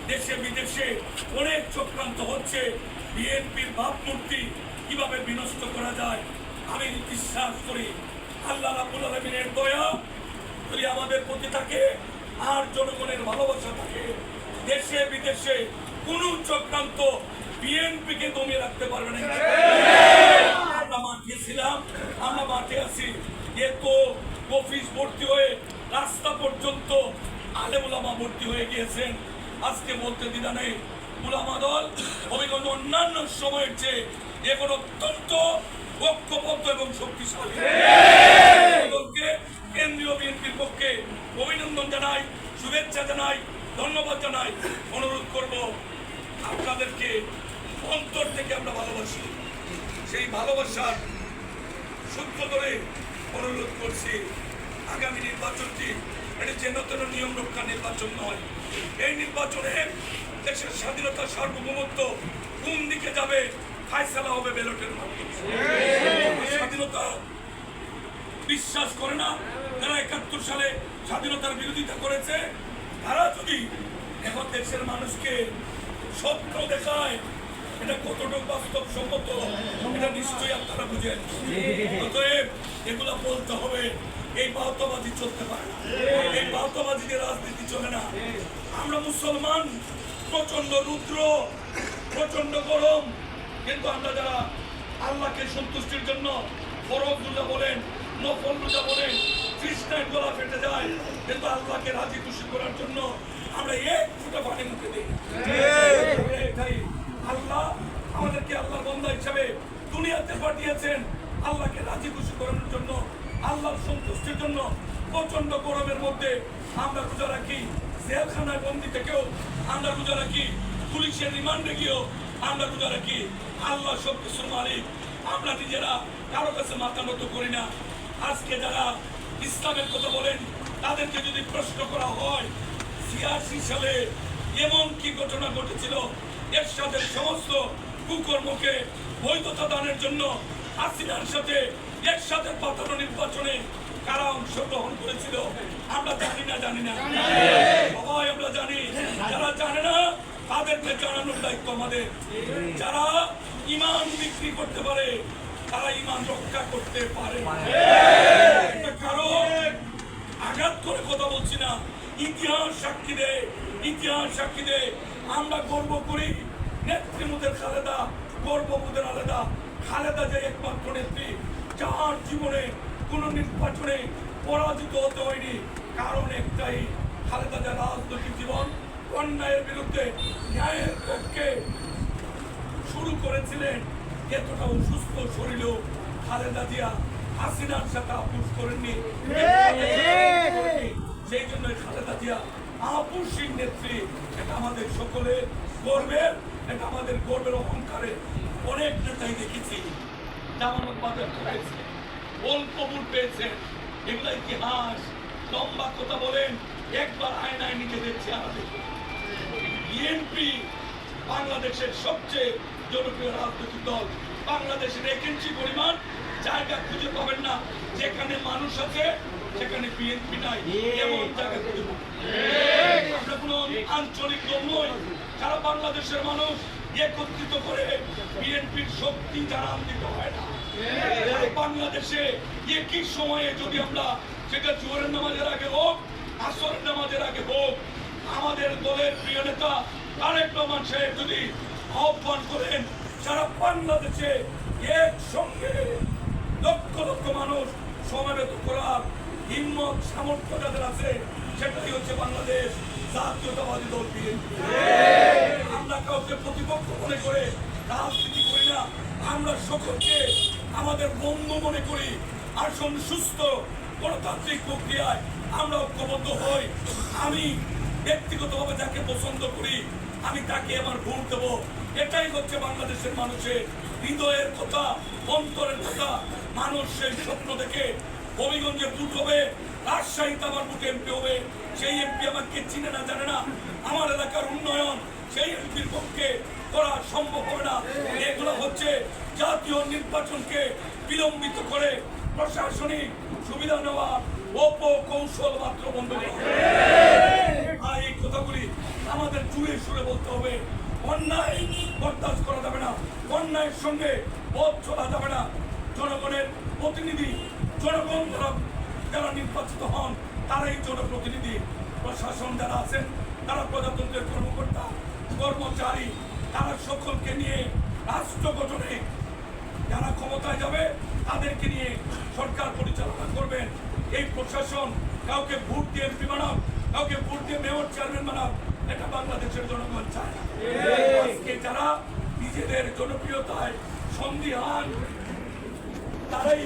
দেশে বিদেশে অনেক চক্রান্ত হচ্ছে। বিএনপির ভাবমূর্তি কিভাবে বিনষ্ট করা যায়, আমি বিশ্বাস করি আল্লাহ রাব্বুল আলামিনের দয়া যদি আমাদের প্রতি থাকে আর জনগণের ভালোবাসা থাকে, দেশে বিদেশে কোন চক্রান্ত বিএনপিকে দমিয়ে রাখতে পারবে না। আমরা মাঠে ছিলাম, আমরা মাঠে আছি। এত অফিস ভর্তি হয়ে রাস্তা পর্যন্ত আলেম ওলামা ভর্তি হয়ে গিয়েছেন। আজকে বলতে দ্বিধা নেই, ওলামা দল হবিগঞ্জ অন্যান্য সময়ের চেয়ে এখন অত্যন্ত ঐক্যবদ্ধ এবং শক্তিশালী। কেন্দ্রীয় বিএনপির পক্ষে অভিনন্দন জানাই, শুভেচ্ছা জানাই, ধন্যবাদ জানাই। অনুরোধ করব আপনাদেরকে অন্তর থেকে আমরা ভালোবাসি, সেই ভালোবাসার সূত্র ধরে অনুরোধ করছি আগামী নির্বাচনটি এটি যেন তেন নিয়ম রক্ষা নির্বাচন নয়। এই নির্বাচনে দেশের স্বাধীনতা সার্বভৌমত্ব কোন দিকে যাবে ফায়সালা হবে ব্যালটের মাধ্যমে। স্বাধীনতা বিশ্বাস করে না যারা ৭১ সালে স্বাধীনতার বিরোধিতা করেছে, তারা যদি এখন দেশের মানুষকে স্বপ্ন দেখায় এটা কতটুকু বাস্তবসম্মত এটা নিশ্চয়ই আপনারা বুঝেন। অতএব এগুলা বলতে হবে। এই বাউতাবাজি চলতে পারে না, এই বাউতাবাজি দিয়ে রাজনীতি চলে না। আমরা মুসলমান, প্রচন্ড রুদ্র, প্রচন্ড গরম, কিন্তু আমরা যারা আল্লাহকে সন্তুষ্টির জন্য ফরজ রোজা বলেন, নফল রোজা বলেন, খ্রিস্টান গলা ফেটে যায়, কিন্তু আল্লাহকে রাজি খুশি করার জন্য আমরা এক ফোঁটা পানি মুখে দিই। আল্লাহ আমাদেরকে আল্লাহর বান্দা হিসাবে দুনিয়াতে পাঠিয়েছেন আল্লাহকে রাজি খুশি করানোর জন্য, আল্লাহর সন্তুষ্টির জন্য। প্রচন্ড গরমের মধ্যে আমরা রোজা রাখি, জেলখানায় বন্দি থেকেও আমরা রোজা রাখি, পুলিশের রিমান্ডে গিয়েও আমরা রোজা রাখি। আল্লাহ সব কিছুর মালিক, আমরা নিজেরা কারো কাছে মাথা নত করি না। আজকে যারা ইসলামের কথা বলেন তাদেরকে যদি প্রশ্ন করা হয় ৮৬ সালে এমন কি ঘটনা ঘটেছিল এরশাদের সমস্ত কুকর্মকে বৈধতা দানের জন্য হাসিনার সাথে এরশাদের পাতানো নির্বাচনে কারা অংশগ্রহণ করেছিল, আমরা জানি না সবাই আমরা জানি। যারা জানে না তাদেরকে জানানোর দায়িত্ব আমাদের। যারা ঈমান বিক্রি করতে পারে তারা ঈমান রক্ষা করতে পারে। কারো আঘাত করে কথা বলছি না, ইতিহাস সাক্ষী দেয়, ইতিহাস সাক্ষী দেয়। আমরা গর্ব করি নেত্রীমুদের খালেদা, গর্ববোধের আলাদা। খালেদা যে একমাত্র নেত্রী যার জীবনে কোন নির্বাচনে পরাজিত হতে হয়নি। কারণ একটাই, খালেদা যে রাজনৈতিক জীবন অন্যায়ের বিরুদ্ধে ন্যায়ের পক্ষে শুরু করেছিলেন। এতটাও সুস্থ শরীরেও খালেদা জিয়া হাসিনার সাথে আপোষ করেননি। সেই জন্য খালেদা জিয়া আপোষহীন নেত্রী। এটা আমাদের সকলের গর্বের, এটা আমাদের গর্বের অহংকারে। অনেক নেতাই দেখেছি জামানত বাজার করেছে, ওল কবুল পেয়েছে, এগুলো ইতিহাস। লম্বা কথা বলেন, একবার আয়নায় নিজেদের চেহারা দেখুন। বিএনপি বাংলাদেশের সবচেয়ে জনপ্রিয় রাজনৈতিক দল। বাংলাদেশের ১ ইঞ্চি পরিমাণ জায়গা খুঁজে পাবেন না যেখানে মানুষ আছে সেখানে বিএনপি নাই, এমন জায়গা খুঁজে পাবেন। আমরা কোন আঞ্চলিক দল নই, সারা বাংলাদেশের মানুষ একত্রিত করে বিএনপির শক্তি জানান্বিত হয় না। বাংলাদেশে একই সময়ে যদি আমরা, সেটা জোহরের নামাজের আগে হোক, আসরের নামাজের আগে হোক, আমাদের দলের প্রিয় নেতা তারেক রহমান সাহেব যদি আহ্বান করেন সারা বাংলাদেশে একসঙ্গে লক্ষ লক্ষ মানুষ সমাবেত করার হিম্মত সামর্থ্য যাদের আছে, সেটাই হচ্ছে বাংলাদেশ জাতীয়তাবাদী দল বিএনপি। আমরা কাউকে প্রতিপক্ষ মনে করে রাজনীতি করি না, আমরা সকলকে আমাদের বন্ধু মনে করি। আসুন সুস্থ গণতান্ত্রিক প্রক্রিয়ায় আমরা ঐক্যবদ্ধ হই। আমি ব্যক্তিগতভাবে যাকে পছন্দ করি আমি তাকে আমার ভোট দেব। এটাই হচ্ছে বাংলাদেশের মানুষের হৃদয়ের কথা, অন্তরের কথা। মানুষ সেই স্বপ্ন দেখে হবিগঞ্জে বুট হবে, রাজশাহীতে আমার বুট এমপি হবে। সেই এমপি আমাকে চিনে না, জানে না আমার এলাকার উন্নয়ন, সেই এমপির পক্ষে করা সম্ভব হবে না। এগুলো হচ্ছে জাতীয় নির্বাচনকে বিলম্বিত করে প্রশাসনিক সুবিধা নেওয়া অপকৌশল মাত্র বন্ধ করা। এই কথাগুলি আমাদের জুড়ে সুরে বলতে হবে অন্যায় বরদাস্ত করা যাবে না, অন্যায়ের সঙ্গে পথ চলা যাবে না। জনগণের প্রতিনিধি, জনগণ যারা নির্বাচিত হন তারাই জনপ্রতিনিধি। প্রশাসন যারা আছেন তারা প্রজাতন্ত্রের কর্মকর্তা কর্মচারী, তারা সকলকে নিয়ে রাষ্ট্র গঠনে যারা ক্ষমতায় যাবে তাদেরকে নিয়ে সরকার পরিচালনা করবেন। এই প্রশাসন কাউকে ভোট দিয়ে এমপি বানাও, কাউকে ভোট দিয়ে মেয়র চেয়ারম্যান বানাও, এটা বাংলাদেশের জনগণ চায় না। আজকে যারা নিজেদের জনপ্রিয়তায় সন্দিহান তারাই